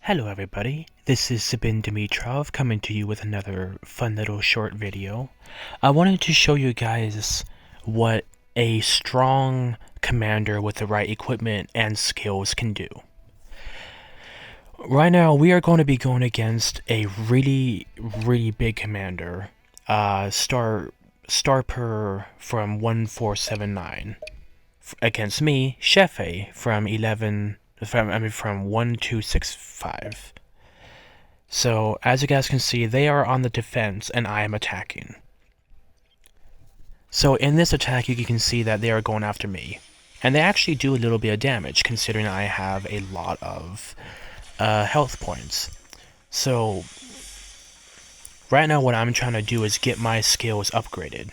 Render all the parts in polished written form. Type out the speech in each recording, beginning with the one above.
Hello everybody, this is Sabin Dimitrov coming to you with another fun little short video. I wanted to show you guys what a strong commander with the right equipment and skills can do. Right now we are going to be going against a really big commander, Starper from 1479, against me, Shefe from 1265. So, as you guys can see, they are on the defense and I am attacking. So in this attack, you can see that they are going after me. And they actually do a little bit of damage, considering I have a lot of health points. So, right now what I'm trying to do is get my skills upgraded.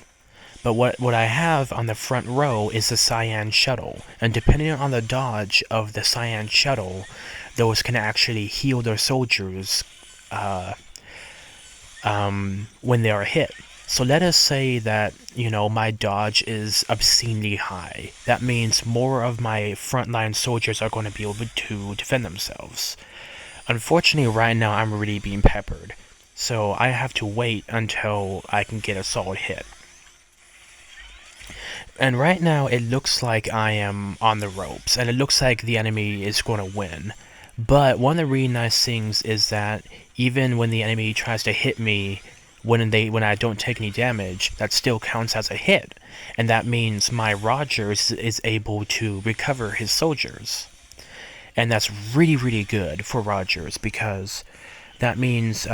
But what I have on the front row is the Cyan Shuttle, and depending on the dodge of the Cyan Shuttle, those can actually heal their soldiers when they are hit. So let us say that, my dodge is obscenely high. That means more of my frontline soldiers are going to be able to defend themselves. Unfortunately, right now I'm really being peppered, so I have to wait until I can get a solid hit. And right now it looks like I am on the ropes, and it looks like the enemy is going to win. But one of the really nice things is that even when the enemy tries to hit me, when I don't take any damage, that still counts as a hit. And that means my Rogers is able to recover his soldiers. And that's really good for Rogers, because that means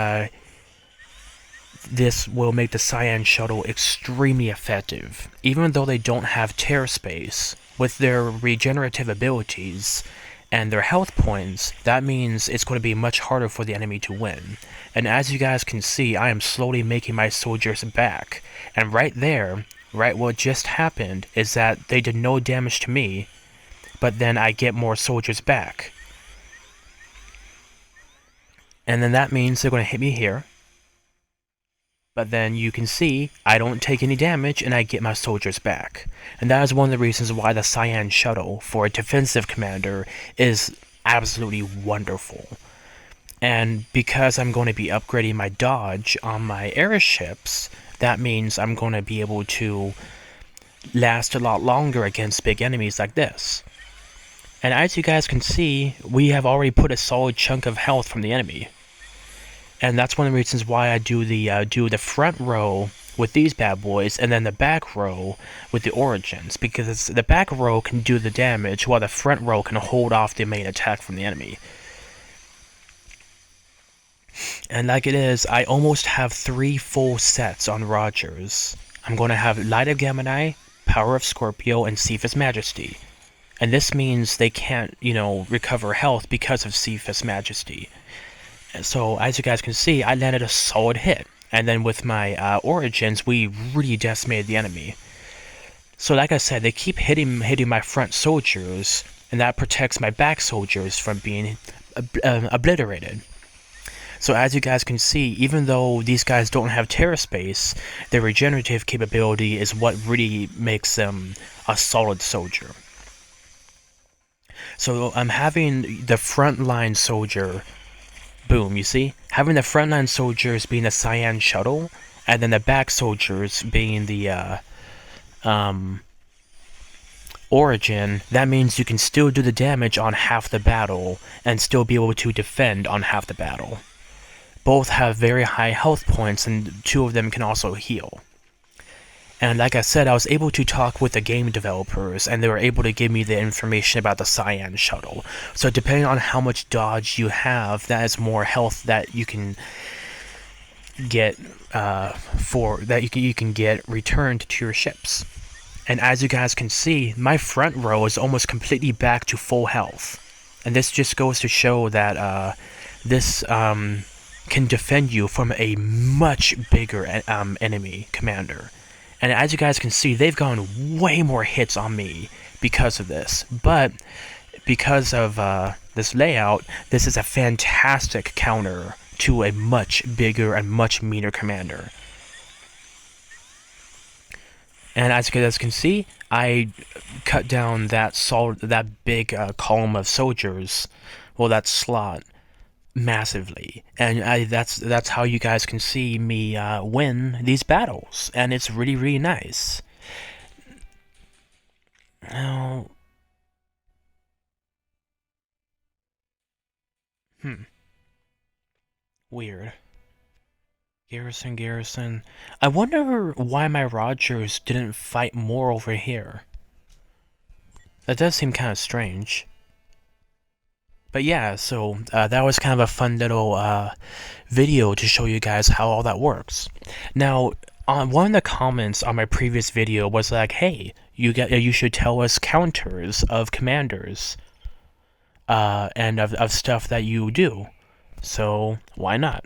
this will make the Cyan Shuttle extremely effective. Even though they don't have tear space, with their regenerative abilities and their health points, that means it's going to be much harder for the enemy to win. And as you guys can see, I am slowly making my soldiers back. And right there, what just happened is that they did no damage to me, but then I get more soldiers back. And then that means they're going to hit me here. But then you can see I don't take any damage and I get my soldiers back. And that is one of the reasons why the Cyan Shuttle for a defensive commander is absolutely wonderful. And because I'm going to be upgrading my dodge on my airships, that means I'm going to be able to last a lot longer against big enemies like this. And as you guys can see, we have already put a solid chunk of health from the enemy. And that's one of the reasons why I do the front row with these bad boys, and then the back row with the Origins, because the back row can do the damage, while the front row can hold off the main attack from the enemy. And like it is, I almost have 3 full sets on Rogers. I'm going to have Light of Gemini, Power of Scorpio, and Cephas Majesty. And this means they can't, recover health because of Cephas Majesty. So, as you guys can see, I landed a solid hit. And then with my Origins, we really decimated the enemy. So, like I said, they keep hitting my front soldiers, and that protects my back soldiers from being obliterated. So, as you guys can see, even though these guys don't have terra space, their regenerative capability is what really makes them a solid soldier. So, I'm having the frontline soldier. Boom, you see? Having the frontline soldiers being the Cyan Shuttle, and then the back soldiers being the Origin, that means you can still do the damage on half the battle, and still be able to defend on half the battle. Both have very high health points, and 2 of them can also heal. And like I said, I was able to talk with the game developers, and they were able to give me the information about the Cyan Shuttle. So depending on how much dodge you have, that is more health that you can get you can get returned to your ships. And as you guys can see, my front row is almost completely back to full health. And this just goes to show that this can defend you from a much bigger enemy commander. And as you guys can see, they've gone way more hits on me because of this. But because of this layout, this is a fantastic counter to a much bigger and much meaner commander. And as you guys can see, I cut down that big column of soldiers, well, that slot, massively, and that's how you guys can see me win these battles, and it's really really nice. Now, hmm, weird. Garrison. I wonder why my Rogers didn't fight more over here. That does seem kind of strange. But yeah, so that was kind of a fun little video to show you guys how all that works. Now, on one of the comments on my previous video was like, "Hey, you should tell us counters of commanders and of stuff that you do." So why not?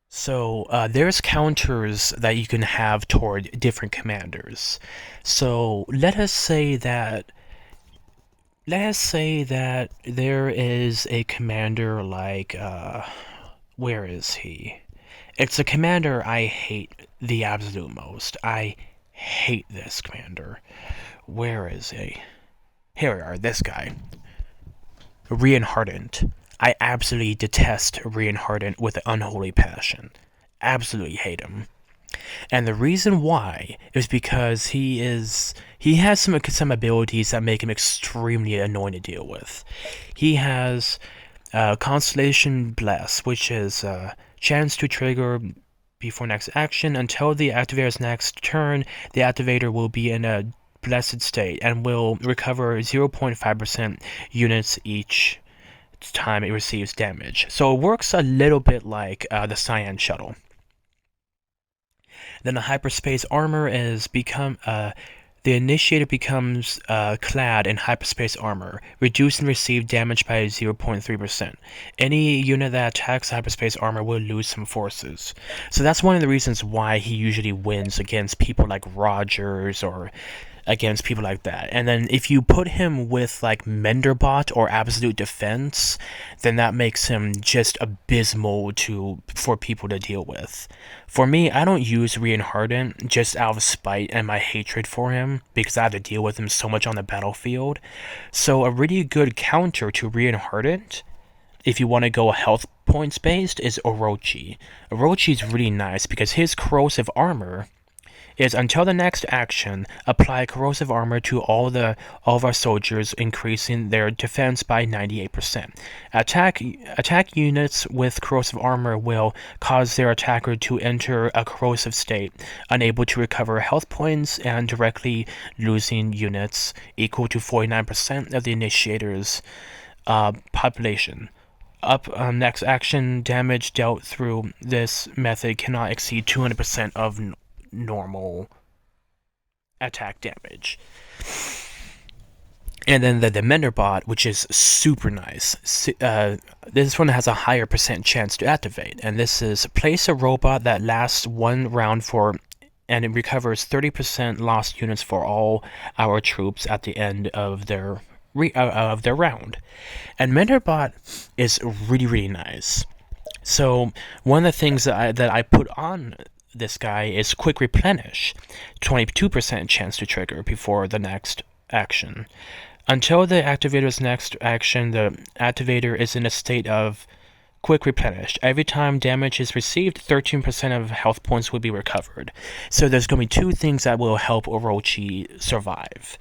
So there's counters that you can have toward different commanders. So let us say that there is a commander like where is he? It's a commander I hate the absolute most. I hate this commander. Where is he? Here we are, this guy. Reinhardt. I absolutely detest Reinhardt with an unholy passion. Absolutely hate him. And the reason why is because he has some abilities that make him extremely annoying to deal with. He has Constellation Bless, which is chance to trigger before next action. Until the activator's next turn, the activator will be in a blessed state and will recover 0.5% units each time it receives damage. So it works a little bit like the Cyan Shuttle. Then the hyperspace armor is the initiator becomes clad in hyperspace armor, reduce and receive damage by 0.3%. Any unit that attacks hyperspace armor will lose some forces. So that's one of the reasons why he usually wins against people like Rogers or against people like that. And then if you put him with like Menderbot or Absolute Defense, then that makes him just abysmal for people to deal with. For me, I don't use Reinhardt just out of spite and my hatred for him because I have to deal with him so much on the battlefield. So a really good counter to Reinhardt, if you want to go health points based, is Orochi. Orochi is really nice because his corrosive armor is until the next action, apply corrosive armor to all of our soldiers, increasing their defense by 98%. Attack units with corrosive armor will cause their attacker to enter a corrosive state, unable to recover health points and directly losing units equal to 49% of the initiator's population. Next action, damage dealt through this method cannot exceed 200% of normal attack damage. And then the Menderbot, which is super nice. This one has a higher percent chance to activate, and this is place a robot that lasts one round and it recovers 30% lost units for all our troops at the end of their round. And Menderbot is really really nice. So one of the things that I put on this guy is quick replenish, 22% chance to trigger before the next action. Until the activator's next action, the activator is in a state of quick replenish. Every time damage is received, 13% of health points will be recovered. So there's going to be two things that will help Orochi survive.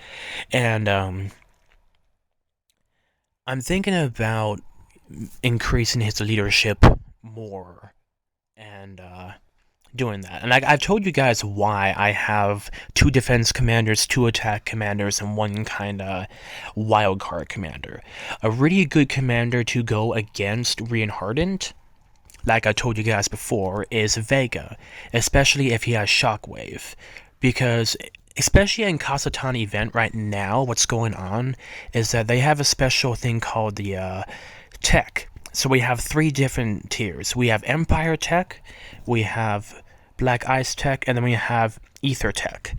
And I'm thinking about increasing his leadership more and doing that. And I've told you guys why I have 2 defense commanders, 2 attack commanders, and 1 kind of wildcard commander. A really good commander to go against Reinhardt, like I told you guys before, is Vega, especially if he has Shockwave. Because especially in Kasatani event right now, what's going on is that they have a special thing called the tech. So we have 3 different tiers. We have Empire Tech, we have Black Ice Tech, and then we have Ether Tech.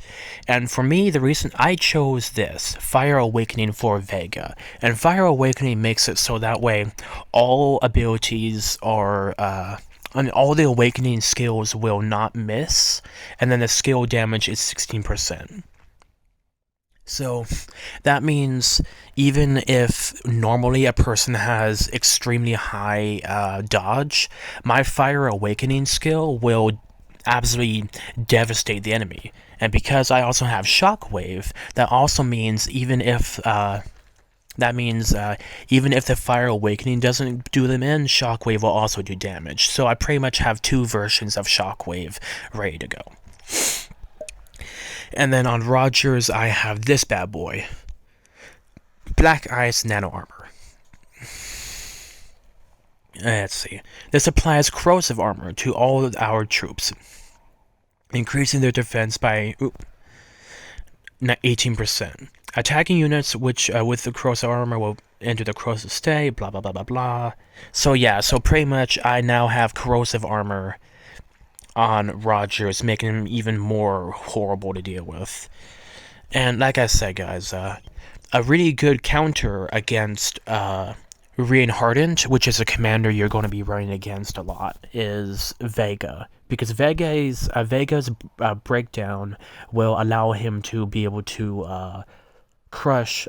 And for me, the reason I chose this, Fire Awakening for Vega, and Fire Awakening makes it so that way all abilities are, and all the awakening skills will not miss, and then the skill damage is 16%. So that means even if normally a person has extremely high dodge, my Fire Awakening skill will absolutely devastate the enemy. And because I also have Shockwave, that also means even if the Fire Awakening doesn't do them in, Shockwave will also do damage. So I pretty much have two versions of Shockwave ready to go. And then on Rogers, I have this bad boy. Black Ice Nano Armor. Let's see. This applies corrosive armor to all of our troops, increasing their defense by 18%. Attacking units which with the corrosive armor will enter the corrosive state, blah blah blah blah blah. So yeah, so pretty much I now have corrosive armor on Rogers, making him even more horrible to deal with. And like I said, guys, a really good counter against Reinhardt, which is a commander you're going to be running against a lot, is Vega. Because Vega's breakdown will allow him to be able to crush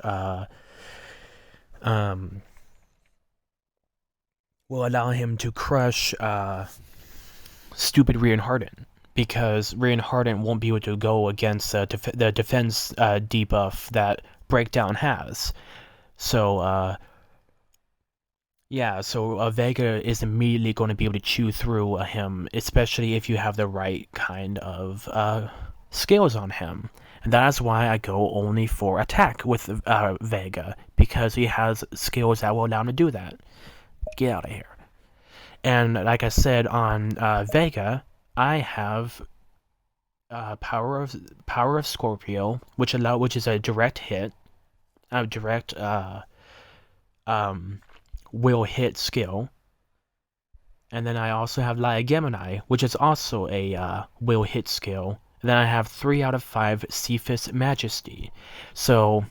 stupid Reinhardt, because Reinhardt won't be able to go against the defense debuff that Breakdown has. So yeah, so Vega is immediately going to be able to chew through him, especially if you have the right kind of skills on him. And that's why I go only for attack with Vega, because he has skills that will allow him to do that. Get out of here. And like I said, on Vega, I have Power of Scorpio, which is a direct hit, will hit skill. And then I also have Gemini, which is also a will hit skill. And then I have 3 out of 5 Cephas Majesty. So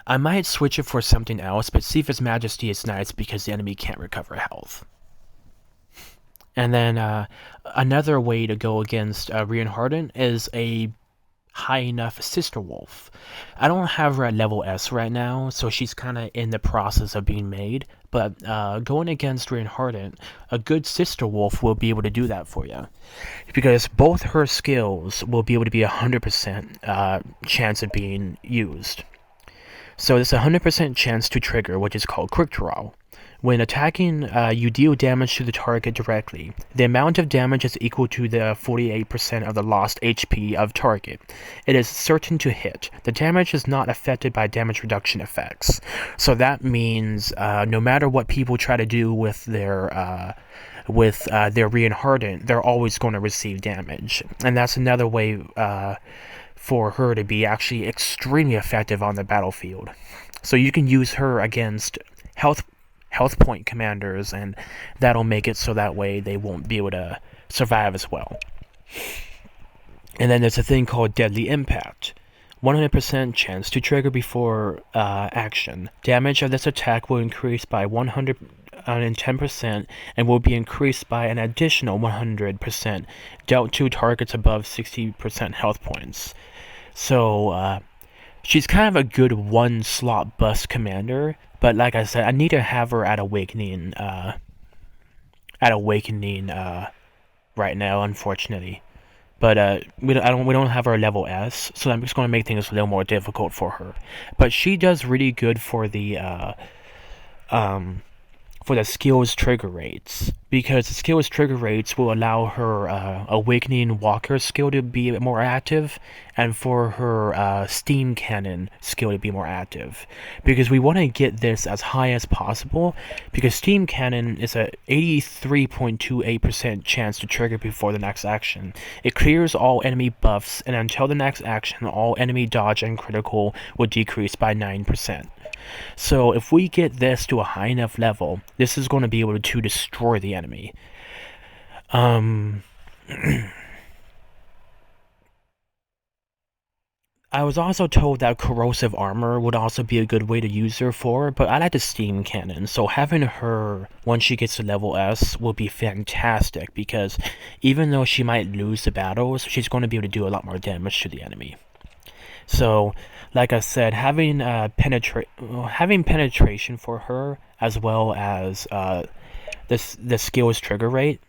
I might switch it for something else, but Cephas Majesty is nice because the enemy can't recover health. And then another way to go against Reinhardt is a high enough Sister Wolf. I don't have her at level S right now, so she's kind of in the process of being made, but going against Reinhardt, a good Sister Wolf will be able to do that for you, because both her skills will be able to be 100% chance of being used. So there's a 100% chance to trigger, which is called Quick Draw. When attacking, you deal damage to the target directly. The amount of damage is equal to the 48% of the lost HP of target. It is certain to hit. The damage is not affected by damage reduction effects. So that means no matter what people try to do with their Reinhardt, they're always going to receive damage. And that's another way for her to be actually extremely effective on the battlefield. So you can use her against health point commanders, and that'll make it so that way they won't be able to survive as well. And then there's a thing called Deadly Impact. 100% chance to trigger before action. Damage of this attack will increase by 110% and will be increased by an additional 100% dealt to targets above 60% health points. So she's kind of a good one-slot bust commander, but like I said, I need to have her at Awakening right now, unfortunately. But we don't have her level S, so I'm just going to make things a little more difficult for her. But she does really good for the skills trigger rates, because the skills trigger rates will allow her Awakening Walker skill to be more active, and for her Steam Cannon skill to be more active, because we want to get this as high as possible, because Steam Cannon is a 83.28% chance to trigger before the next action. It clears all enemy buffs, and until the next action, all enemy dodge and critical will decrease by 9%. So if we get this to a high enough level, this is going to be able to destroy the enemy. I was also told that corrosive armor would also be a good way to use her for, but I like the Steam Cannon, so having her, once she gets to level S, will be fantastic, because even though she might lose the battles, she's going to be able to do a lot more damage to the enemy. So, like I said, having penetration for her as well as the skill's trigger rate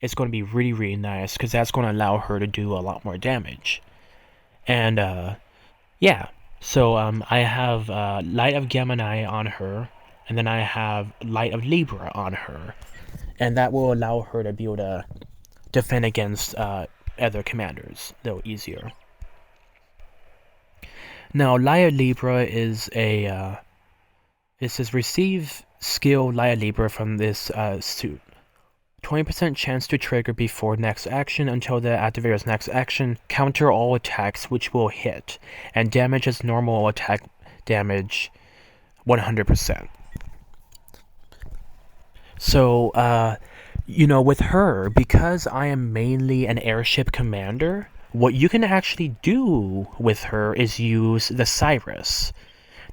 is going to be really really nice because that's going to allow her to do a lot more damage. And yeah, so I have Light of Gemini on her, and then I have Light of Libra on her, and that will allow her to be able to defend against other commanders a little easier. Now, Light of Libra is this is receive skill Light of Libra from this suit. 20% chance to trigger before next action. Until the activator's next action, counter all attacks which will hit, and damage as normal attack damage 100%. So, with her, because I am mainly an airship commander, what you can actually do with her is use the Cyrus.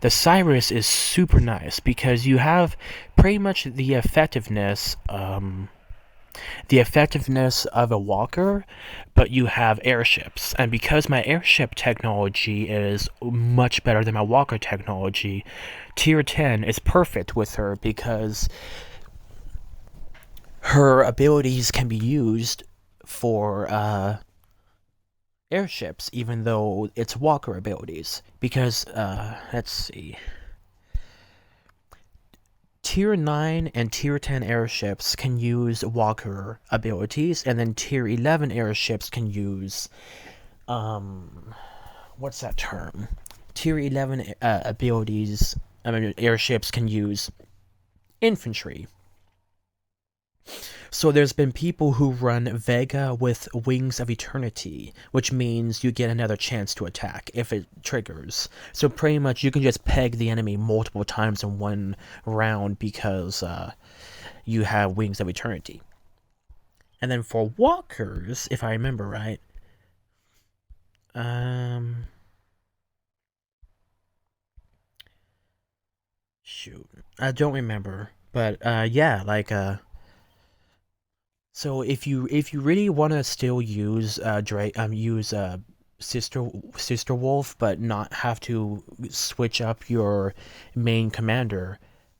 The Cyrus is super nice because you have pretty much the effectiveness of a walker, but you have airships. And because my airship technology is much better than my walker technology, tier 10 is perfect with her because her abilities can be used for airships, even though it's walker abilities. Because, let's see. Tier 9 and Tier 10 airships can use walker abilities, and then Tier 11 airships can use, what's that term? Tier 11 airships can use infantry. So there's been people who run Vega with Wings of Eternity, which means you get another chance to attack if it triggers. So pretty much you can just peg the enemy multiple times in one round because you have Wings of Eternity. And then for walkers, if I remember right, shoot, I don't remember, but yeah, like so if you really want to still use Sister Wolf, but not have to switch up your main commander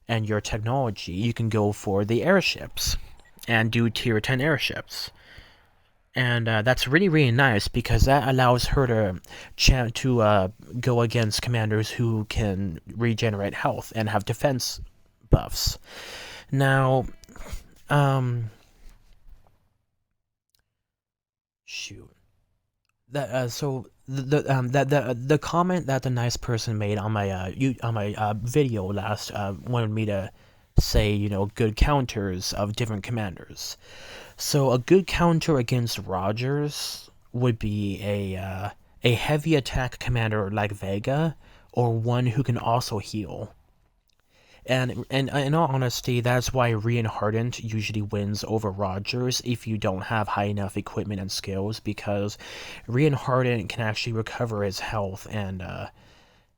and your technology, you can go for the airships and do tier 10 airships. And that's really really nice because that allows her to go against commanders who can regenerate health and have defense buffs. Now, shoot. So the comment that the nice person made on my video last wanted me to say, good counters of different commanders. So a good counter against Rogers would be a heavy attack commander like Vega, or one who can also heal. And in all honesty, that's why Reinhardt usually wins over Rogers if you don't have high enough equipment and skills, because Reinhardt can actually recover his health and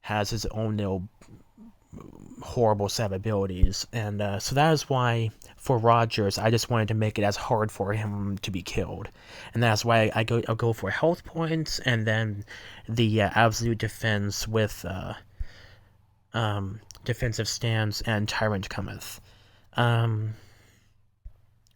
has his own little horrible set of abilities. And so that is why for Rogers, I just wanted to make it as hard for him to be killed. And that's why I'll go for health points and then the absolute defense with defensive stance and Tyrant Cometh. And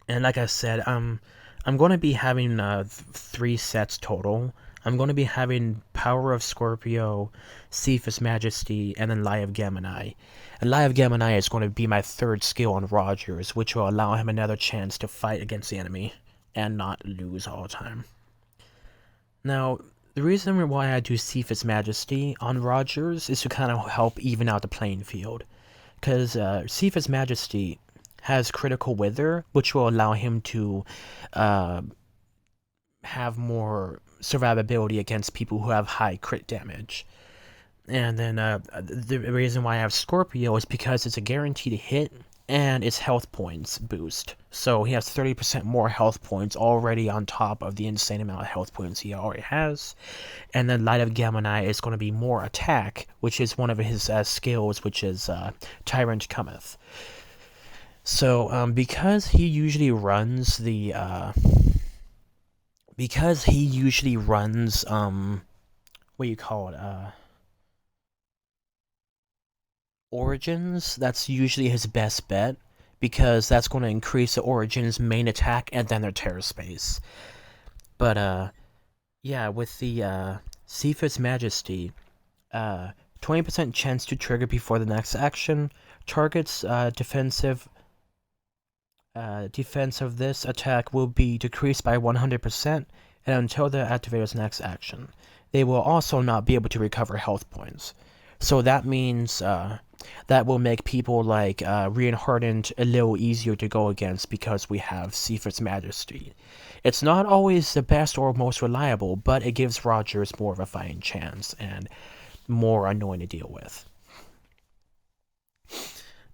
like I said, I'm going to be having 3 sets total. I'm going to be having Power of Scorpio, Cephas Majesty, and then Lie of Gemini. And Lie of Gemini is going to be my 3rd skill on Rogers, which will allow him another chance to fight against the enemy and not lose all the time. Now, the reason why I do Cephas Majesty on Rogers is to kind of help even out the playing field. Because Cephas Majesty has Critical Wither, which will allow him to have more survivability against people who have high crit damage. And then the reason why I have Scorpio is because it's a guaranteed hit and its health points boost. So he has 30% more health points already on top of the insane amount of health points he already has. And then Light of Gemini is going to be more attack, which is one of his skills, which is Tyrant Cometh. So because he usually runs what you call it, Origins, that's usually his best bet, because that's going to increase the Origin's main attack and then their terror space. But, yeah, with the, Seafood's Majesty, 20% chance to trigger before the next action. Target's defense of this attack will be decreased by 100% and until the activator's next action. They will also not be able to recover health points. So that means that will make people like Reinhardt a little easier to go against because we have Seafood's Majesty. It's not always the best or most reliable, but it gives Rogers more of a fighting chance and more annoying to deal with.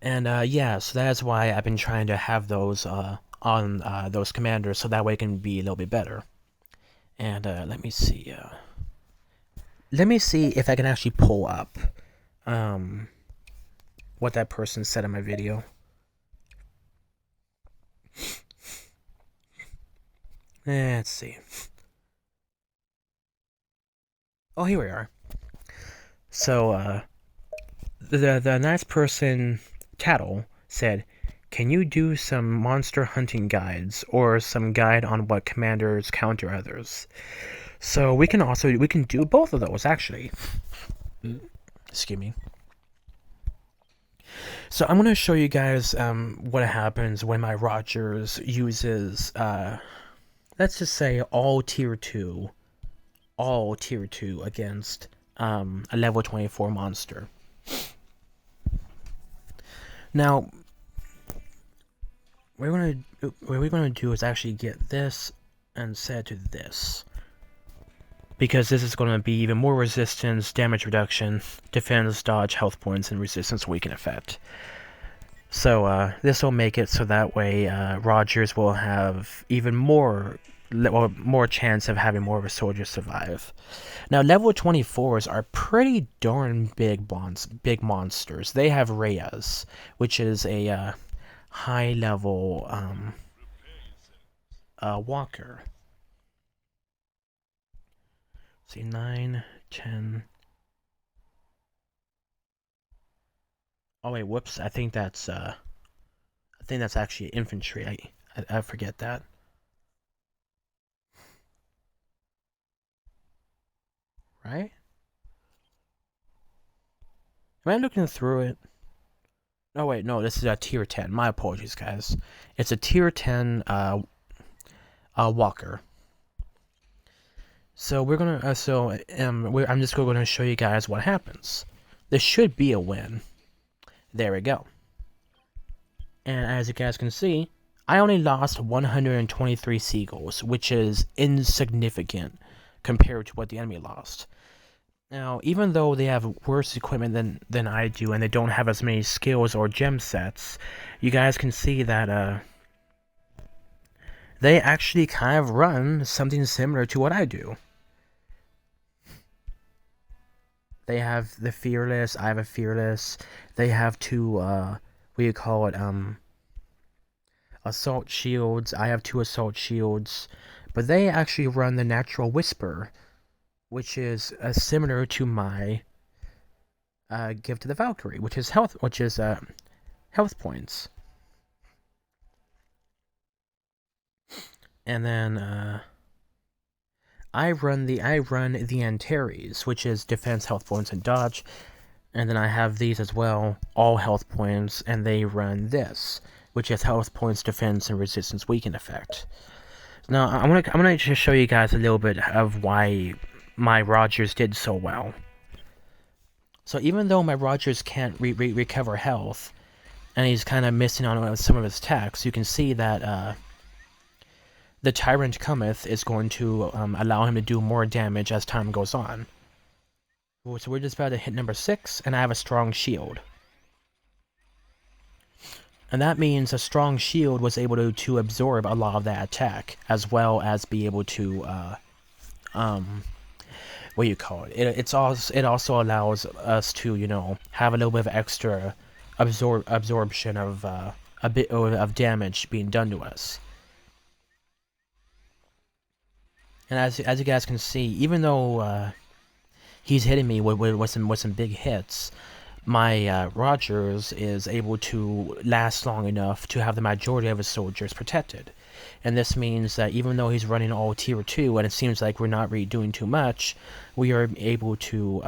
And yeah, so that's why I've been trying to have those on those commanders so that way it can be a little bit better. And let me see. Let me see if I can actually pull up what that person said in my video. Let's see. Oh, here we are. So, the nice person, Tattle, said, "Can you do some monster hunting guides or some guide on what commanders counter others?" So we can do both of those actually. Excuse me. So I'm gonna show you guys what happens when my Rogers uses let's just say all tier 2 against a level 24 monster. Now, what we're gonna do is actually get this and set to this, because this is going to be even more resistance, damage reduction, defense, dodge, health points, and resistance weaken effect. So this will make it so that way Rogers will have even more chance of having more of a soldier survive. Now, level 24s are pretty darn big monsters. They have Reyes, which is a high level walker. See, 9, 10. Oh wait, whoops! I think that's actually infantry. I forget that. Right? Am I looking through it? Oh wait, no, this is a tier 10. My apologies, guys. It's a tier 10 walker. So we're gonna I'm just going to show you guys what happens. This should be a win. There we go. And as you guys can see, I only lost 123 seagulls, which is insignificant compared to what the enemy lost. Now, even though they have worse equipment than I do, and they don't have as many skills or gem sets, you guys can see that they actually kind of run something similar to what I do. They have the Fearless, I have a Fearless, they have two, assault shields, I have 2 assault shields, but they actually run the Natural Whisper, which is similar to my Gift to the Valkyrie, which is health points. And then I run the Antares, which is defense, health points, and dodge. And then I have these as well, all health points, and they run this, which is health points, defense, and resistance weaken effect. Now I'm gonna just show you guys a little bit of why my Rogers did so well. So even though my Rogers can't recover health, and he's kind of missing on some of his attacks, you can see that the Tyrant Cometh is going to allow him to do more damage as time goes on. So we're just about to hit number 6, and I have a strong shield. And that means a strong shield was able to absorb a lot of that attack, as well as be able to, it also allows us to, have a little bit of extra absorption of a bit of damage being done to us. And as you guys can see, even though he's hitting me with some big hits, my Rogers is able to last long enough to have the majority of his soldiers protected. And this means that even though he's running all tier 2 and it seems like we're not really doing too much, we are able to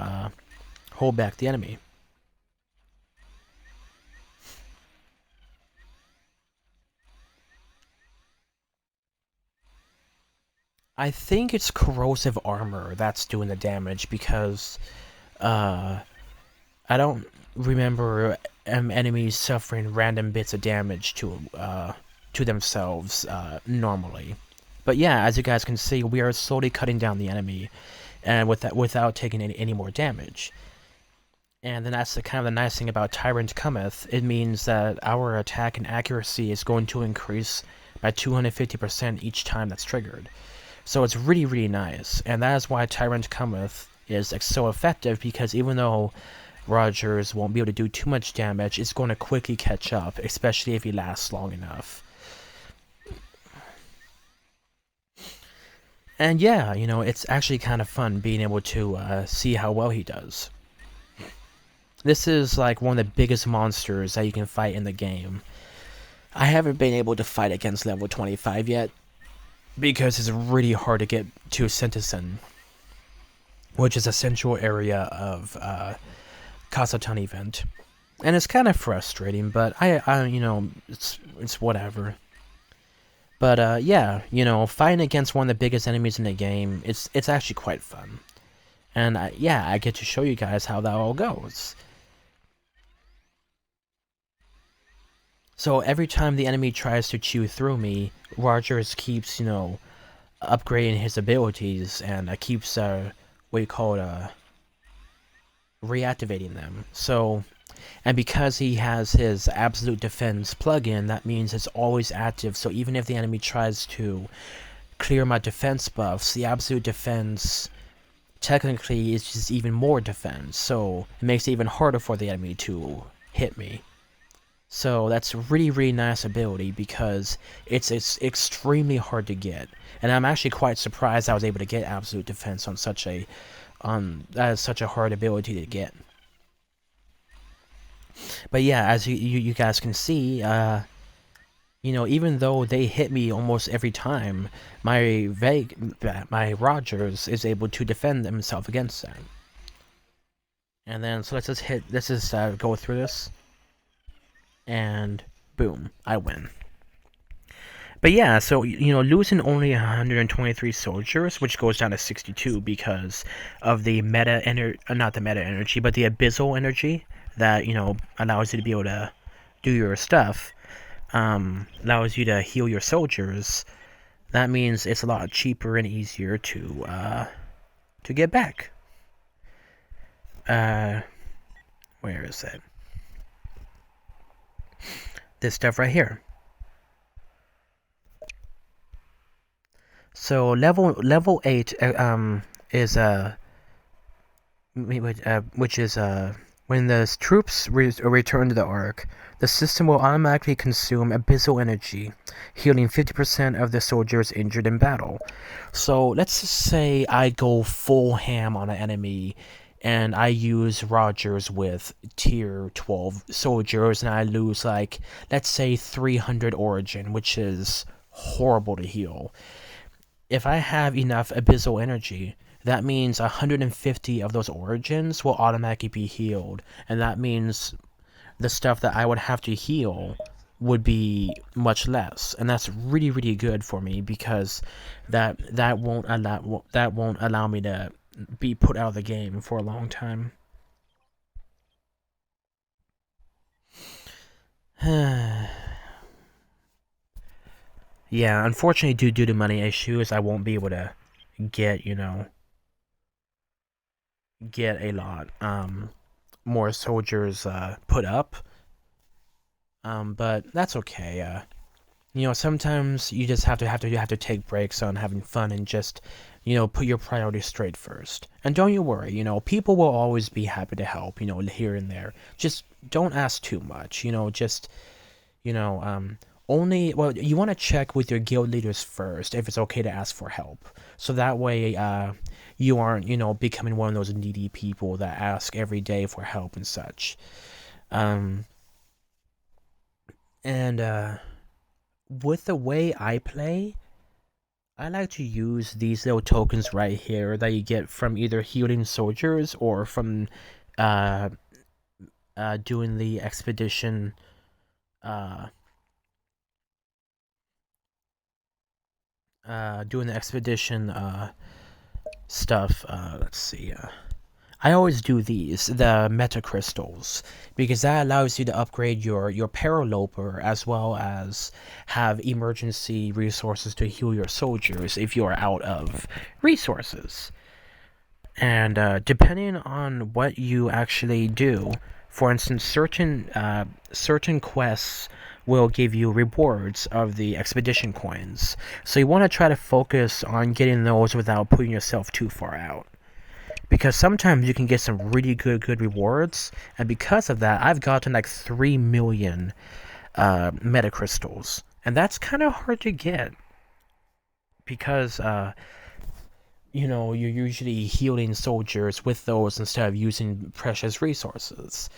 hold back the enemy. I think it's corrosive armor that's doing the damage because I don't remember enemies suffering random bits of damage to themselves normally. But yeah, as you guys can see, we are slowly cutting down the enemy, and without taking any more damage. And then that's the kind of the nice thing about Tyrant Cometh. It means that our attack and accuracy is going to increase by 250% each time that's triggered. So it's really, really nice. And that is why Tyrant Cometh is so effective, because even though Rogers won't be able to do too much damage, it's going to quickly catch up, especially if he lasts long enough. And yeah, it's actually kind of fun being able to see how well he does. This is like one of the biggest monsters that you can fight in the game. I haven't been able to fight against level 25 yet, because it's really hard to get to Citizen, which is a central area of Kasatan event. And it's kind of frustrating, but it's whatever. But yeah, fighting against one of the biggest enemies in the game, it's actually quite fun. And yeah, I get to show you guys how that all goes. So every time the enemy tries to chew through me, Rogers keeps, upgrading his abilities and keeps, what you call it, reactivating them. So, and because he has his absolute defense plugin, that means it's always active. So even if the enemy tries to clear my defense buffs, the absolute defense technically is just even more defense. So it makes it even harder for the enemy to hit me. So that's really, really nice ability because it's extremely hard to get, and I'm actually quite surprised I was able to get absolute defense on such a that is such a hard ability to get. But yeah, as you guys can see, even though they hit me almost every time, my Rogers is able to defend himself against that. And then so let's just go through this. And boom, I win. But yeah, so losing only 123 soldiers, which goes down to 62 because of the not the meta energy, but the abyssal energy that allows you to be able to do your stuff, allows you to heal your soldiers. That means it's a lot cheaper and easier to get back. Where is it? This stuff right here. So level 8 is which is when the troops return to the Ark, the system will automatically consume abyssal energy, healing 50% of the soldiers injured in battle. So let's say I go full ham on an enemy and I use Rogers with tier 12 soldiers, and I lose, like, let's say 300 origin, which is horrible to heal. If I have enough abyssal energy, that means 150 of those origins will automatically be healed, and that means the stuff that I would have to heal would be much less, and that's really, really good for me because that won't allow me to be put out of the game for a long time. Yeah, unfortunately, due to money issues, I won't be able to get get a lot more soldiers put up. But that's okay. Sometimes you just have to take breaks on having fun and just put your priorities straight first. And don't you worry, people will always be happy to help, here and there. Just don't ask too much, just only, well, you want to check with your guild leaders first if it's okay to ask for help. So that way, you aren't, becoming one of those needy people that ask every day for help and such. Um, and with the way I play, I like to use these little tokens right here that you get from either healing soldiers or from uh, doing the expedition. Uh, Doing the expedition stuff. Let's see. I always do these, the meta crystals, because that allows you to upgrade your paraloper as well as have emergency resources to heal your soldiers if you are out of resources. And depending on what you actually do, for instance, certain quests will give you rewards of the expedition coins. So you want to try to focus on getting those without putting yourself too far out. Because sometimes you can get some really good rewards, and because of that, I've gotten like 3 million metacrystals, and that's kind of hard to get because you're usually healing soldiers with those instead of using precious resources.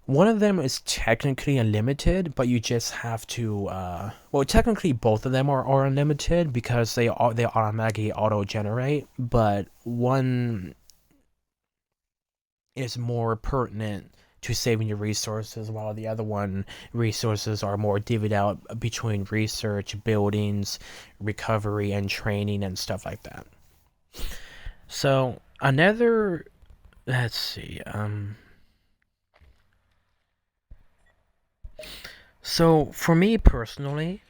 One of them is technically unlimited, but you just have to. Well, technically both of them are unlimited because they automatically auto generate, but one is more pertinent to saving your resources, while the other one resources are more divvied out between research, buildings, recovery, and training and stuff like that. So another, let's see. So for me personally,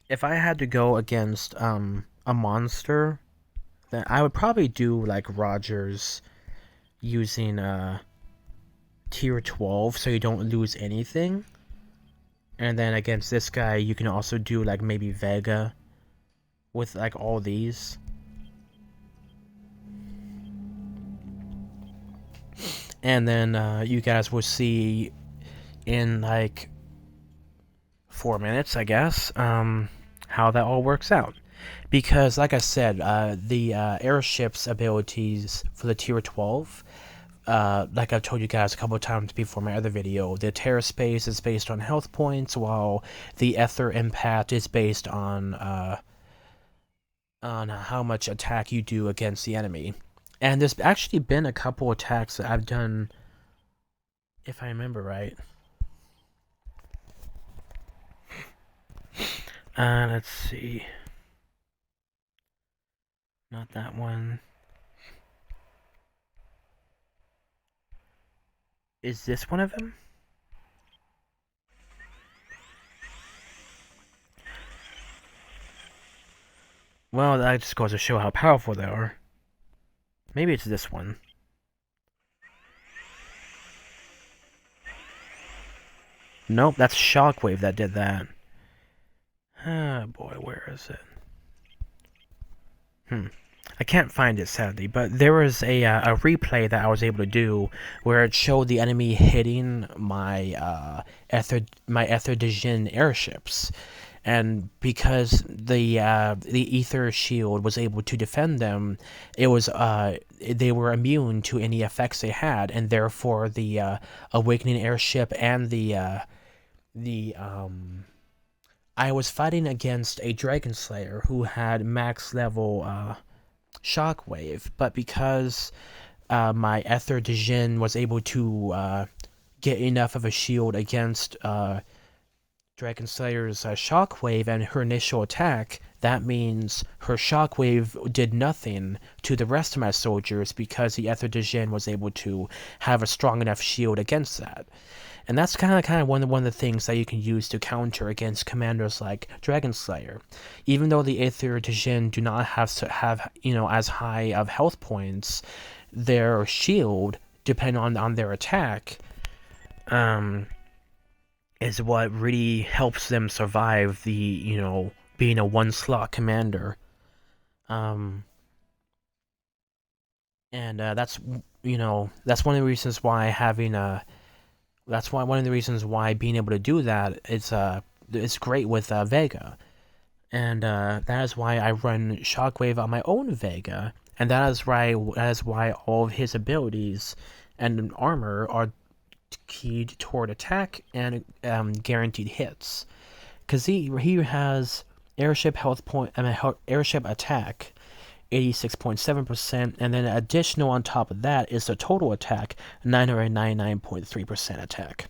if I had to go against a monster, then I would probably do like Rogers using tier 12 so you don't lose anything. And then against this guy, you can also do like maybe Vega with like all these. And then you guys will see in like 4 minutes, I guess, how that all works out. Because, like I said, the airship's abilities for the tier 12, like I've told you guys a couple of times before my other video, the terror space is based on health points, while the ether impact is based on how much attack you do against the enemy. And there's actually been a couple attacks that I've done, if I remember right. Let's see. Not that one. Is this one of them? Well, that just goes to show how powerful they are. Maybe it's this one. Nope, that's Shockwave that did that. Ah, boy, where is it? I can't find it sadly, but there was a replay that I was able to do where it showed the enemy hitting my Ether de Jin airships, and because the ether shield was able to defend them, it was they were immune to any effects they had, and therefore the awakening airship and the I was fighting against a Dragon Slayer who had max level Shockwave, but because my Ether de Jin was able to get enough of a shield against Dragon Slayer's Shockwave and her initial attack, that means her Shockwave did nothing to the rest of my soldiers because the Ether de Jin was able to have a strong enough shield against that. And that's kind of one of the things that you can use to counter against commanders like Dragon Slayer. Even though the Aether de Jin do not have as high of health points, their shield, depending on their attack, is what really helps them survive the being a one slot commander. And that's one of the reasons why having That's why one of the reasons why being able to do that is it's great with Vega, and that is why I run Shockwave on my own Vega, and that is why all of his abilities and armor are keyed toward attack and guaranteed hits. Because he has airship health point, I mean, airship attack 86.7%, and then additional on top of that is the total attack 999.3% attack.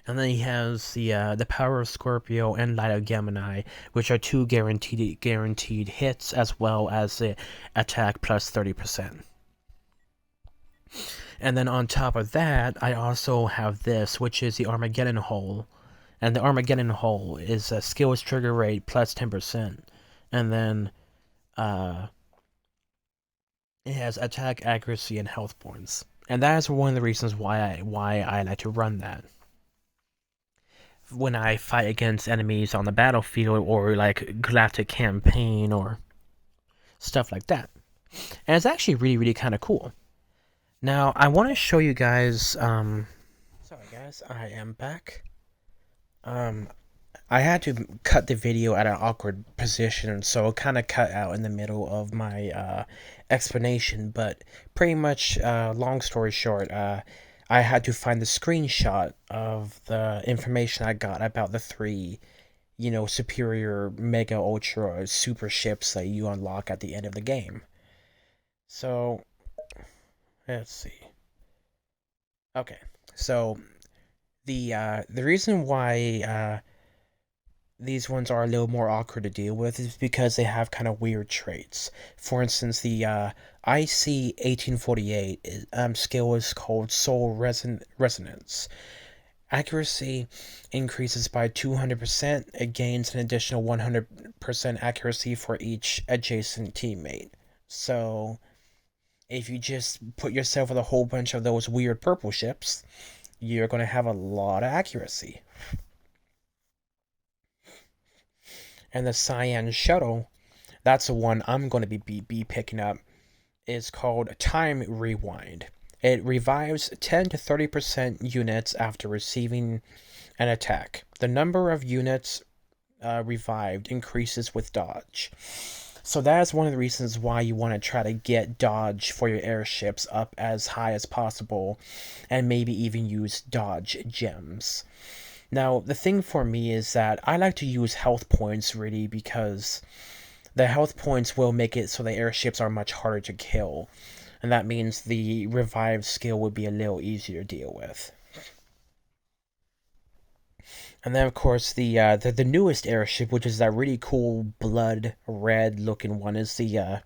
And then he has the power of Scorpio and Light of Gemini, which are two guaranteed hits, as well as the attack plus 30%. And then on top of that, I also have this, which is the Armageddon Hole. And the Armageddon Hole is a skills trigger rate plus 10%. And then it has attack accuracy and health points. And that is one of the reasons why I like to run that. When I fight against enemies on the battlefield or like Galactic Campaign or stuff like that. And it's actually really kind of cool. Now, I want to show you guys, sorry guys, I am back. I had to cut the video at an awkward position, so it kind of cut out in the middle of my explanation, but pretty much, long story short, I had to find the screenshot of the information I got about the three, superior, mega, ultra, super ships that you unlock at the end of the game. So, let's see. Okay, so the reason why these ones are a little more awkward to deal with is because they have kind of weird traits. For instance, the IC 1848 skill is called Soul Resonance. Accuracy increases by 200%. It gains an additional 100% accuracy for each adjacent teammate. So, if you just put yourself with a whole bunch of those weird purple ships, you're going to have a lot of accuracy. And the Cyan Shuttle, that's the one I'm going to be picking up, is called Time Rewind. It revives 10 to 30% units after receiving an attack. The number of units revived increases with dodge. So that is one of the reasons why you want to try to get dodge for your airships up as high as possible, and maybe even use dodge gems. Now, the thing for me is that I like to use health points really because the health points will make it so the airships are much harder to kill, and that means the revive skill would be a little easier to deal with. And then, of course, the newest airship, which is that really cool blood red looking one, is the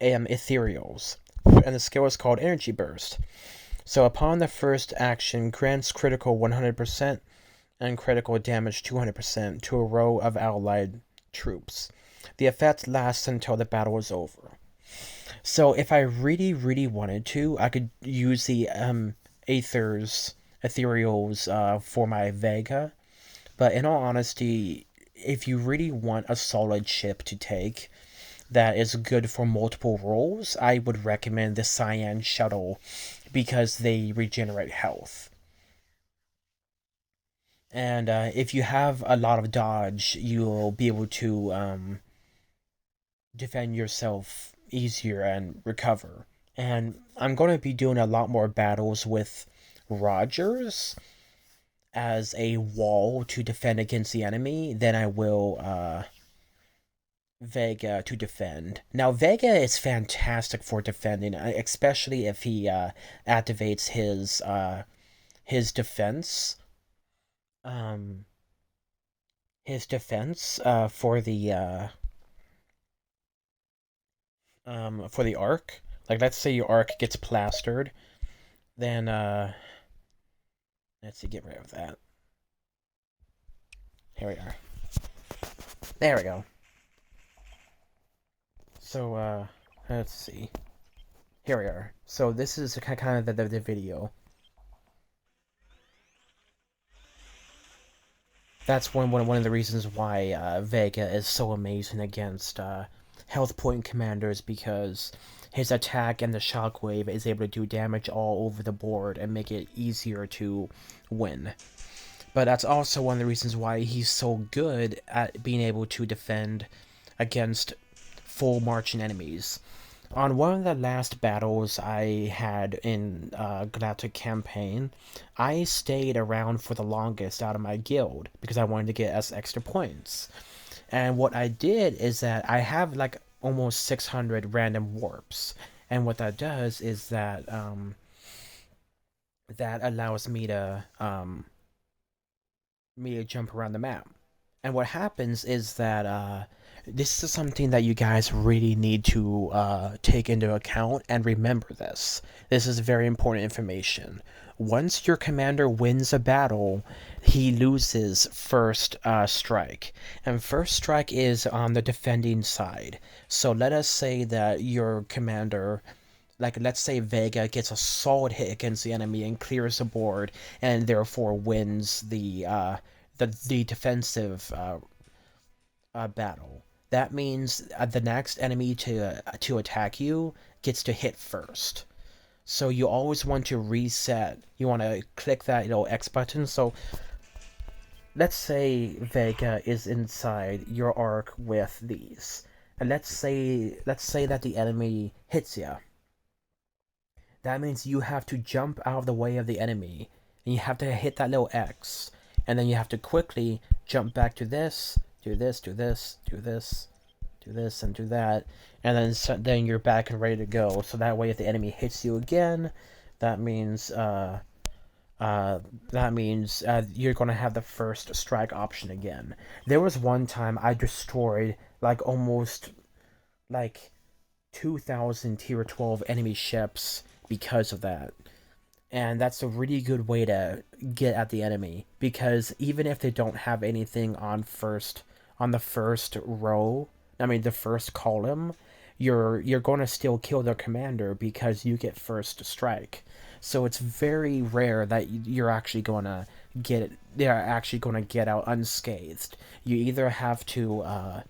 Ethereals, and the skill is called Energy Burst. So upon the first action, grants critical 100% and critical damage 200% to a row of allied troops. The effect lasts until the battle is over. So if I really wanted to, I could use the Ethereals for my Vega. But in all honesty, if you really want a solid ship to take that is good for multiple roles, I would recommend the Cyan Shuttle because they regenerate health. And if you have a lot of dodge, you'll be able to defend yourself easier and recover. And I'm going to be doing a lot more battles with Rogers as a wall to defend against the enemy than I will Vega to defend. Now, Vega is fantastic for defending, especially if he activates his defense. Um, his defense for the arc. Like, let's say your arc gets plastered, then let's see, get rid of that. Here we are. There we go. So let's see. Here we are. So this is kind of the video. That's one of the reasons why Vega is so amazing against health point commanders because his attack and the shockwave is able to do damage all over the board and make it easier to win. But that's also one of the reasons why he's so good at being able to defend against full marching enemies. On one of the last battles I had in Galactic Campaign, I stayed around for the longest out of my guild because I wanted to get us extra points. And what I did is that I have like almost 600 random warps, and what that does is that that allows me to jump around the map. And what happens is that this is something that you guys really need to take into account and remember this. This is very important information. Once your commander wins a battle, he loses first strike. And first strike is on the defending side. So let us say that your commander, like let's say Vega gets a solid hit against the enemy and clears the board and therefore wins the defensive battle. That means the next enemy to attack you gets to hit first. So you always want to reset. You want to click that little X button. So let's say Vega is inside your arc with these, and let's say that the enemy hits you. That means you have to jump out of the way of the enemy, and you have to hit that little X, and then you have to quickly jump back to this, do this, do this, do this, do this, and do that, and then you're back and ready to go. So that way, if the enemy hits you again, that means you're gonna have the first strike option again. There was one time I destroyed like almost like 2,000 tier 12 enemy ships because of that. And that's a really good way to get at the enemy because even if they don't have anything on the first row, I mean the first column, you're going to still kill their commander because you get first strike. So it's very rare that you're actually going to they're actually going to get out unscathed. You either have to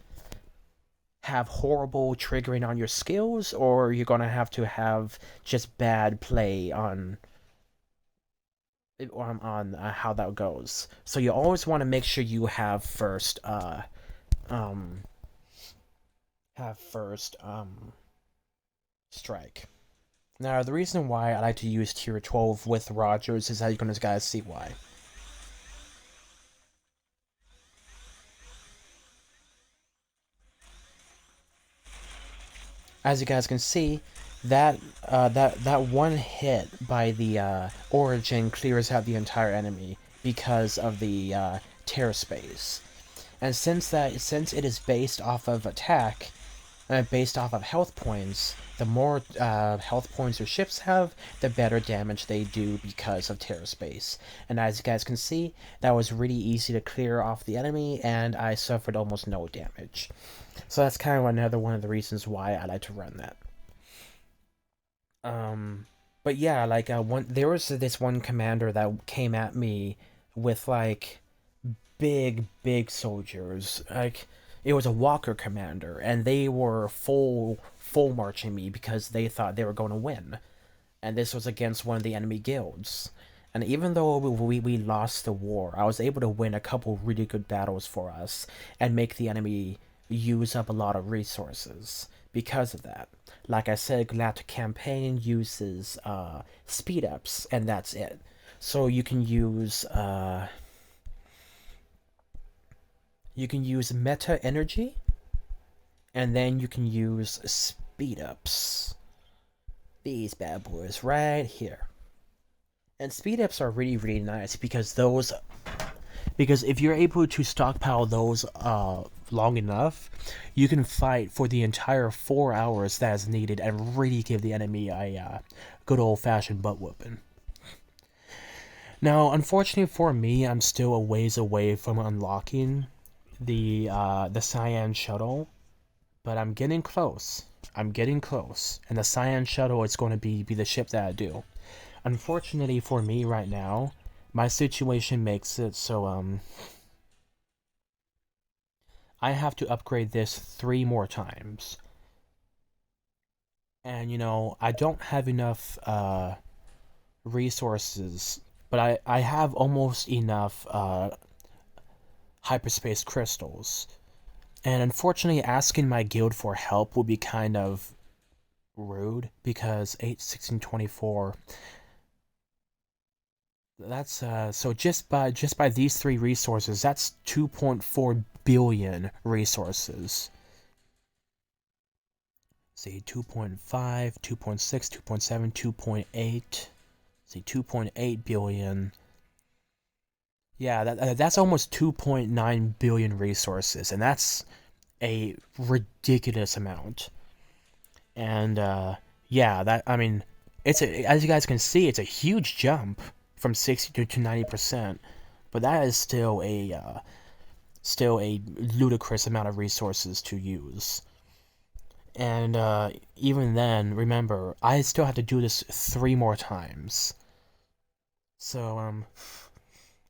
have horrible triggering on your skills, or you're gonna have to have just bad play how that goes. So you always want to make sure you um have first strike. Now the reason why I like to use tier 12 with Rogers is how you're gonna guys see why. As you guys can see, that one hit by the origin clears out the entire enemy because of the terror space. And since it is based off of attack, based off of health points, the more health points your ships have, the better damage they do because of terror space. And as you guys can see, that was really easy to clear off the enemy, and I suffered almost no damage. So that's kind of another one of the reasons why I like to run that. Um, but yeah, like there was this one commander that came at me with like big soldiers. Like it was a Walker commander, and they were full marching me because they thought they were going to win. And this was against one of the enemy guilds. And even though we lost the war, I was able to win a couple really good battles for us and make the enemy use up a lot of resources because of that. Like I said, Galactic Campaign uses speed ups, and that's it. So you can use meta energy, and then you can use speed ups. These bad boys right here. And speed ups are really nice because if you're able to stockpile those long enough, you can fight for the entire 4 hours that is needed and really give the enemy a good old fashioned butt whooping. Now, unfortunately for me, I'm still a ways away from unlocking the Cyan shuttle, but I'm getting close. I'm getting close, and the Cyan shuttle is going to be the ship that I do. Unfortunately for me right now, my situation makes it so I have to upgrade this 3 more times. And, I don't have enough resources, but I have almost enough hyperspace crystals. And unfortunately, asking my guild for help would be kind of rude because 8, 16, 24. That's so just by these three resources, that's 2.4 billion resources. See, 2.5, 2.6, 2.7, 2.8. See, 2.8 billion. Yeah, that's almost 2.9 billion resources, and that's a ridiculous amount. And yeah, that I mean, as you guys can see, it's a huge jump from 60 to 90%, but that is still a ludicrous amount of resources to use. And even then, remember, I still have to do this 3 more times. So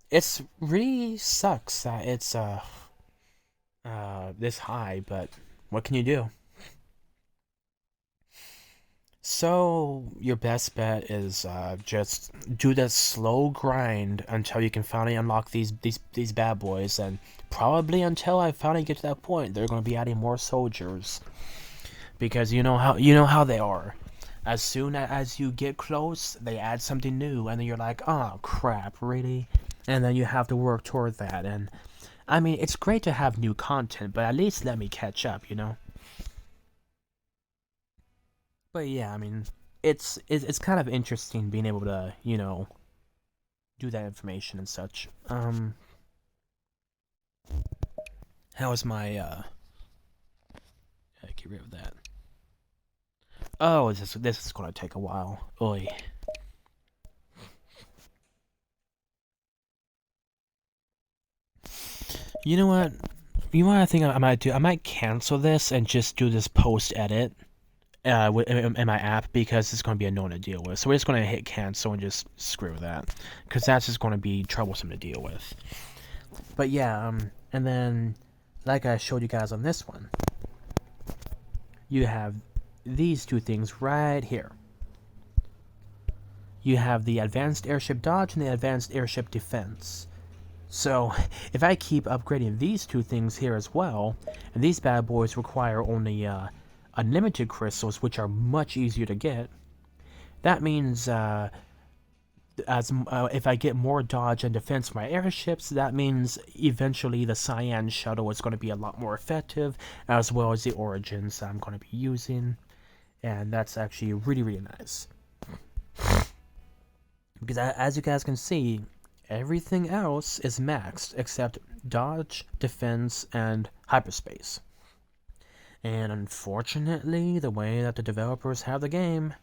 it's really sucks that it's this high, but what can you do? So your best bet is just do the slow grind until you can finally unlock these bad boys, and probably until I finally get to that point, they're going to be adding more soldiers because you know how they are. As soon as you get close, they add something new, and then you're like, oh crap, really? And then you have to work toward that. And I mean, it's great to have new content, but at least let me catch up. But yeah, I mean, it's kind of interesting being able to do that information and such. How is my get rid of that. Oh, this is gonna take a while. Oi. You know what? You know what I think I might do? I might cancel this and just do this post edit in my app because it's going to be annoying to deal with. So we're just going to hit cancel and just screw that because that's just going to be troublesome to deal with. But yeah, and then like I showed you guys on this one, you have these two things right here. You have the advanced airship dodge and the advanced airship defense. So if I keep upgrading these two things here as well, and these bad boys require only unlimited crystals, which are much easier to get, that means if I get more dodge and defense for my airships, that means eventually the Cyan shuttle is going to be a lot more effective, as well as the origins that I'm going to be using, and that's actually really, really nice. Because as you guys can see, everything else is maxed except dodge, defense, and hyperspace. And unfortunately, the way that the developers have the game,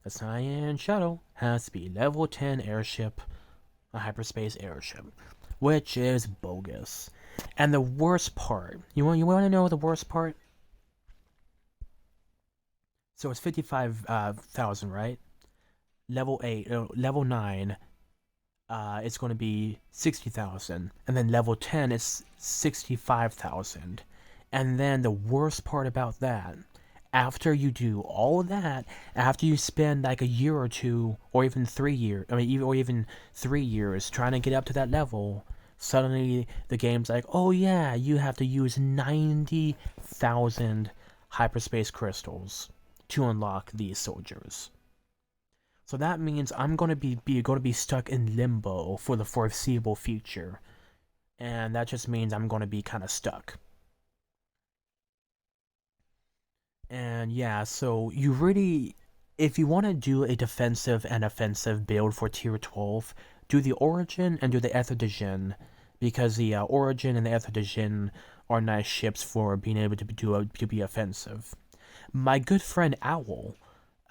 the Cyan shuttle has to be level 10 airship, a hyperspace airship, which is bogus. And the worst part, you want to know the worst part? So it's 55,000, right? Level 8, level 9, it's going to be 60,000, and then level 10 is 65,000. And then the worst part about that, after you do all that, after you spend like a year or two, or even 3 years, or even 3 years trying to get up to that level, suddenly the game's like, oh yeah, you have to use 90,000 hyperspace crystals to unlock these soldiers. So that means I'm going to be stuck in limbo for the foreseeable future, and that just means I'm going to be kind of stuck. And yeah, so if you want to do a defensive and offensive build for tier 12, do the Origin and do the Ether de Jin, because the Origin and the Ether de Jin are nice ships for being able to be offensive. My good friend Owl,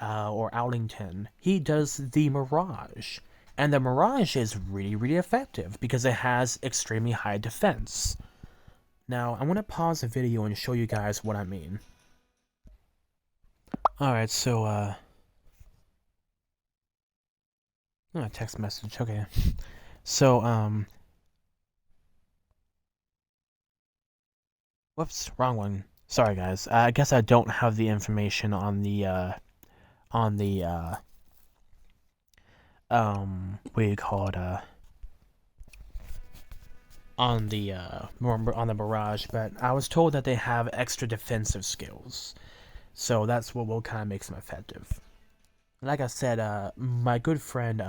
or Owlington, he does the Mirage. And the Mirage is really, really effective because it has extremely high defense. Now, I'm going to pause the video and show you guys what I mean. Alright, so, oh, text message, okay. So, whoops, wrong one. Sorry, guys. I guess I don't have the information on the what do you call it, on the Mirage, but I was told that they have extra defensive skills, so that's what will kind of makes them effective. Like I said, my good friend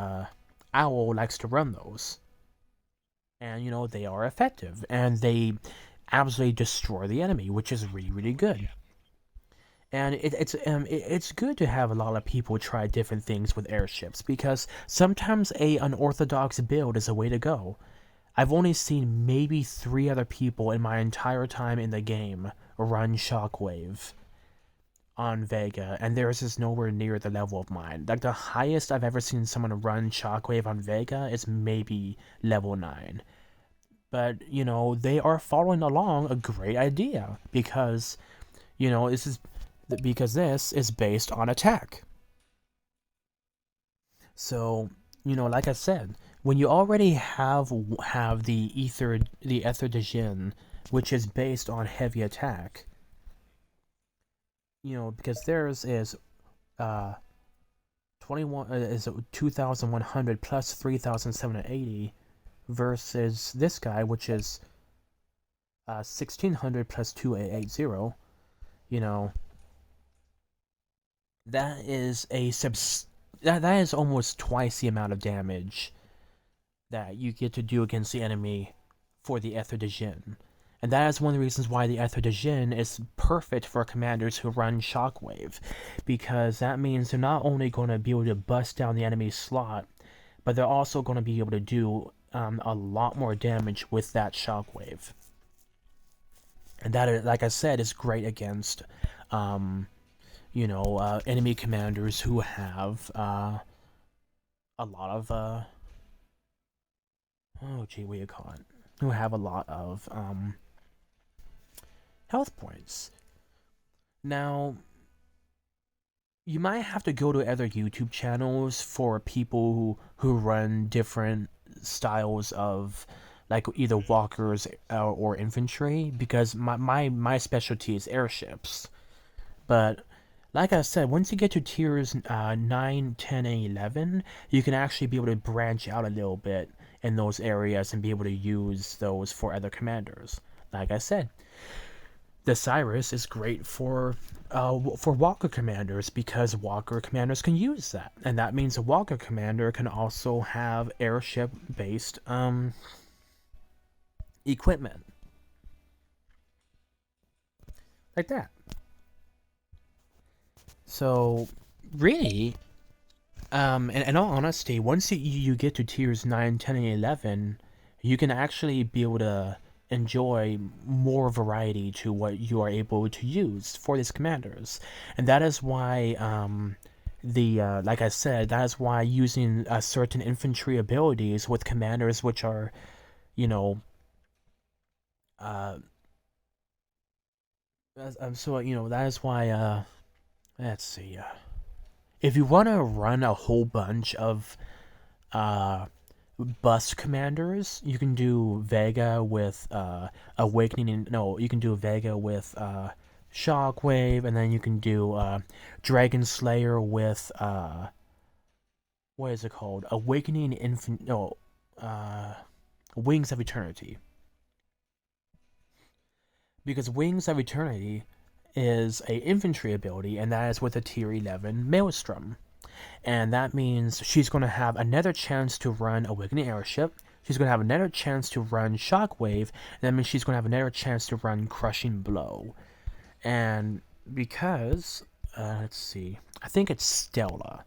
Owl likes to run those, and they are effective, and they absolutely destroy the enemy, which is really really good. And it's good to have a lot of people try different things with airships because sometimes a unorthodox build is a way to go. I've only seen maybe 3 other people in my entire time in the game run Shockwave on Vega, and theirs is nowhere near the level of mine. Like, the highest I've ever seen someone run Shockwave on Vega is maybe level 9. But, they are following along a great idea because, this is based on attack. So, like I said, when you already have the Ether de Jin, which is based on heavy attack, because theirs is 21 is 2,100 plus 3,780 versus this guy, which is 1,600 plus 2,880. That is that is almost twice the amount of damage that you get to do against the enemy for the Ether de Jin. And that is one of the reasons why the Ether de Jin is perfect for commanders who run Shockwave, because that means they're not only going to be able to bust down the enemy's slot, but they're also going to be able to do a lot more damage with that Shockwave. And that, like I said, is great against enemy commanders who have a lot of what do you call it? Who have a lot of health points. Now, you might have to go to other YouTube channels for people who run different styles of, like, either walkers or infantry, because my specialty is airships. But like I said, once you get to tiers 9, 10, and 11, you can actually be able to branch out a little bit in those areas and be able to use those for other commanders. Like I said, the Cyrus is great for Walker commanders because Walker commanders can use that, and that means a Walker commander can also have airship-based equipment like that. So, really, in all honesty, once you get to tiers 9, 10, and 11, you can actually be able to enjoy more variety to what you are able to use for these commanders. And that is why, like I said, that is why using certain infantry abilities with commanders which are, uh, that is why, let's see, if you want to run a whole bunch of bus commanders, you can do Vega with Awakening. No, you can do Vega with Shockwave, and then you can do Dragon Slayer with what is it called? Awakening Infant. No, Wings of Eternity. Because Wings of Eternity is a infantry ability, and that is with a tier 11 Maelstrom. And that means she's going to have another chance to run Awakening Airship. She's going to have another chance to run Shockwave. And that means she's going to have another chance to run Crushing Blow. And because, let's see, I think it's Stella.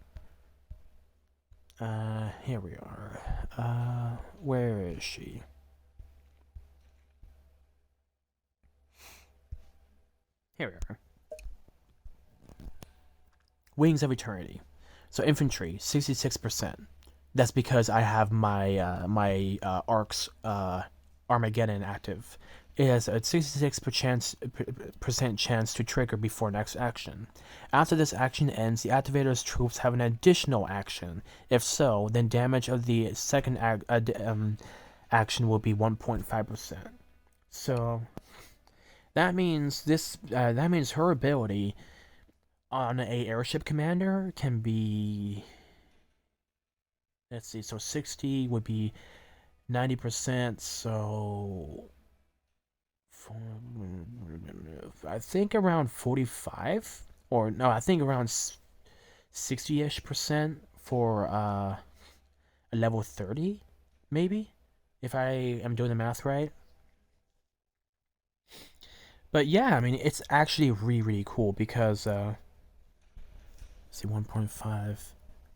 Here we are. Where is she? Here we are. Wings of Eternity. So infantry, 66%. That's because I have my arcs Armageddon active. It has a 66% chance to trigger before next action. After this action ends, the activator's troops have an additional action. If so, then damage of the second action will be 1.5%. So That means that means her ability on a airship commander can be, let's see, so 60 would be 90%, so I think around 45, or no, I think around 60-ish percent for a level 30, maybe, if I am doing the math right. But yeah, I mean, it's actually really, really cool because, see, 1.5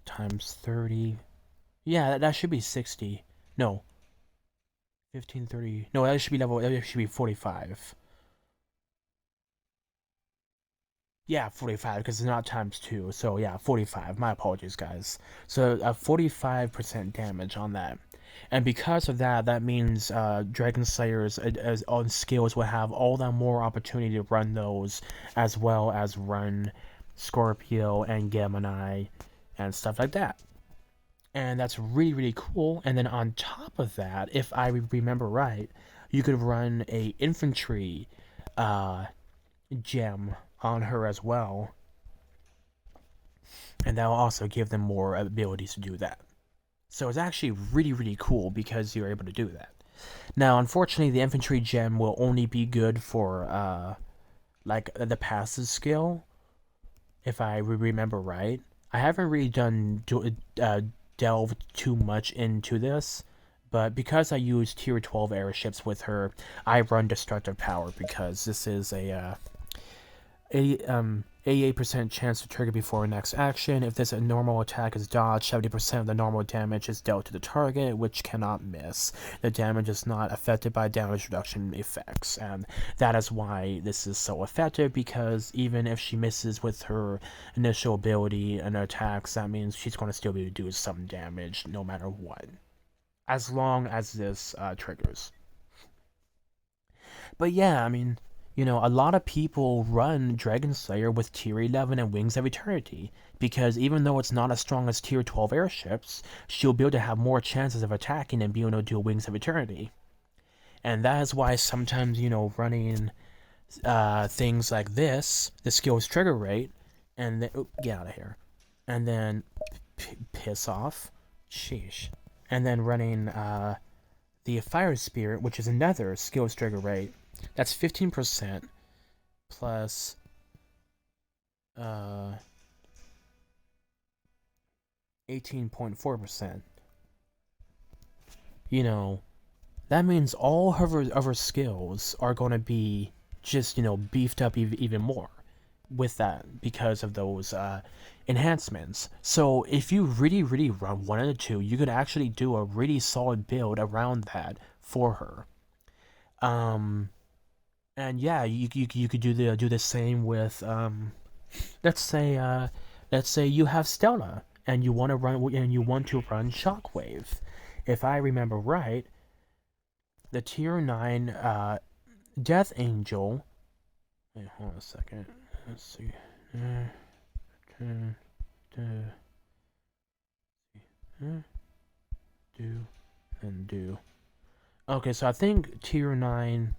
times 30. Yeah, that should be 60. No, 1530. No, that should be that should be 45. Yeah, 45, because it's not times 2. So yeah, 45. My apologies, guys. So 45% damage on that. And because of that, that means Dragon Slayers on skills will have all that more opportunity to run those, as well as run Scorpio and Gemini and stuff like that. And that's really, really cool. And then on top of that, if I remember right, you could run a infantry uh, gem on her as well, and that will also give them more abilities to do that. So it's actually really, really cool because you're able to do that. Now, unfortunately, the infantry gem will only be good for like the passive skill, if I remember right. I haven't really delved too much into this, but because I use tier 12 airships with her, I run destructive power because this is a 88% chance to trigger before next action. If this normal attack is dodged, 70% of the normal damage is dealt to the target, which cannot miss. The damage is not affected by damage reduction effects, and that is why this is so effective, because even if she misses with her initial ability and attacks, that means she's going to still be able to do some damage no matter what, as long as this triggers. But yeah, I mean, a lot of people run Dragon Slayer with Tier 11 and Wings of Eternity, because even though it's not as strong as Tier 12 airships, she'll be able to have more chances of attacking and be able to do Wings of Eternity. And that is why sometimes, running things like this, the skill's trigger rate, and then, oh, get out of here, and then piss off, sheesh, and then running the Fire Spirit, which is another skill's trigger rate, that's 15% plus 18.4%. You know, that means all of her skills are going to be just, beefed up even more with that because of those enhancements. So if you really, really run one of the two, you could actually do a really solid build around that for her. Um, and yeah, you could do the same with let's say you have Stella and you want to run Shockwave. If I remember right, the tier 9 Death Angel. Wait, hold on a second. Let's see. Do and do. Okay, so I think tier 9.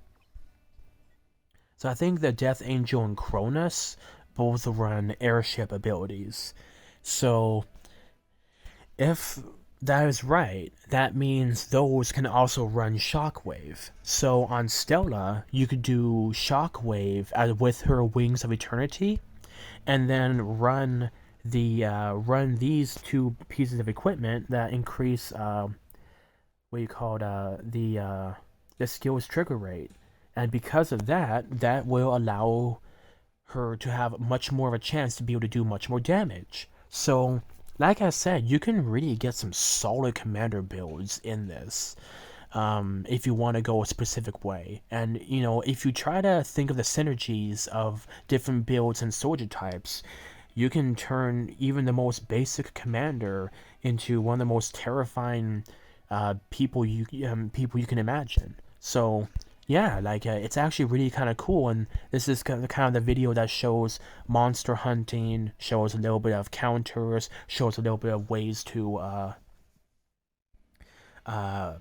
So I think the Death Angel and Cronus both run airship abilities. So if that is right, that means those can also run Shockwave. So on Stella, you could do Shockwave with her Wings of Eternity, and then run these two pieces of equipment that increase what you call the skill's trigger rate, and because of that, that will allow her to have much more of a chance to be able to do much more damage. So, like I said, you can really get some solid commander builds in this. If you want to go a specific way. And, if you try to think of the synergies of different builds and soldier types, you can turn even the most basic commander into one of the most terrifying people you can imagine. So yeah, like it's actually really kind of cool, and this is kind of the video that shows monster hunting, shows a little bit of counters, shows a little bit of ways to uh,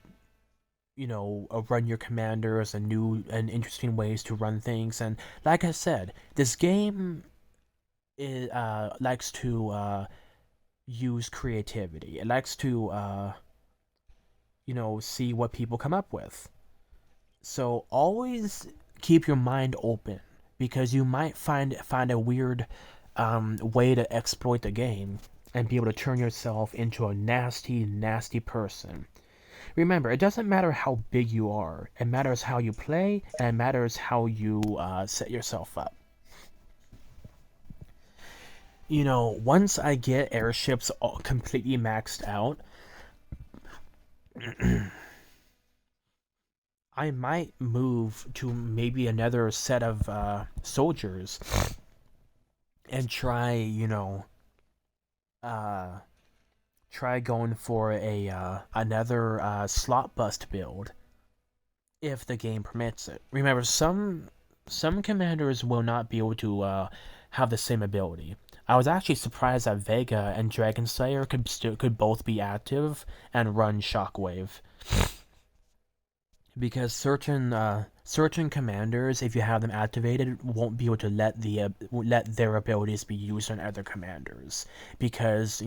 run your commanders and new and interesting ways to run things. And like I said, this game likes to use creativity. It likes to see what people come up with. So always keep your mind open because you might find a weird way to exploit the game and be able to turn yourself into a nasty, nasty person. Remember, it doesn't matter how big you are. It matters how you play, and it matters how you set yourself up. Once I get airships all completely maxed out, I might move to maybe another set of soldiers and uh, try going for a another slot bust build if the game permits it. Remember, some commanders will not be able to have the same ability. I was actually surprised that Vega and Dragon Slayer could both be active and run Shockwave. Because certain commanders, if you have them activated, won't be able to let their abilities be used on other commanders because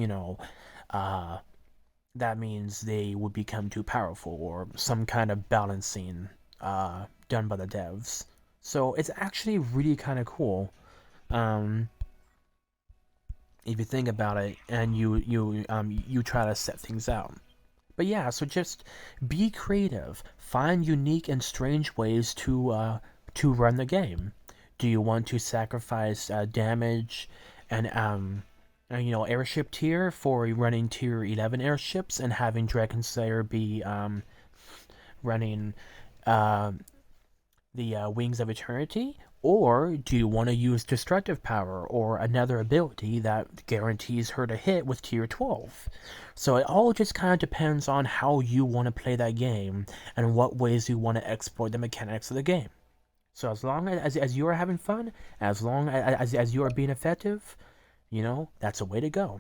that means they would become too powerful or some kind of balancing done by the devs. So it's actually really kind of cool um, if you think about it and you try to set things out. But yeah, so just be creative. Find unique and strange ways to run the game. Do you want to sacrifice damage and airship tier for running tier 11 airships and having Dragon Slayer be running uh, the Wings of Eternity? Or do you want to use Destructive Power or another ability that guarantees her to hit with tier 12? So it all just kind of depends on how you want to play that game and what ways you want to exploit the mechanics of the game. So as long as you are having fun, as long as you are being effective, that's a way to go.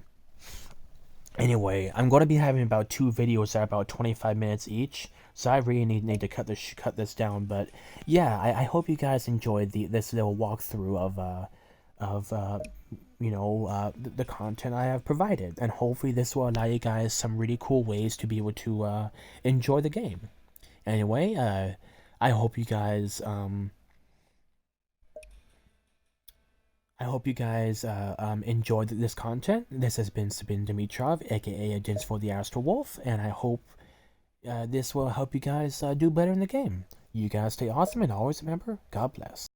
Anyway, I'm going to be having about 2 videos that are about 25 minutes each, so I really need to cut this down. But yeah, I hope you guys enjoyed this little walkthrough of the content I have provided, and hopefully this will allow you guys some really cool ways to be able to enjoy the game. Anyway, I hope you guys enjoyed this content. This has been Sabin Dimitrov, aka Agents for the Astral Wolf, and I hope this will help you guys do better in the game. You guys stay awesome, and always remember, God bless.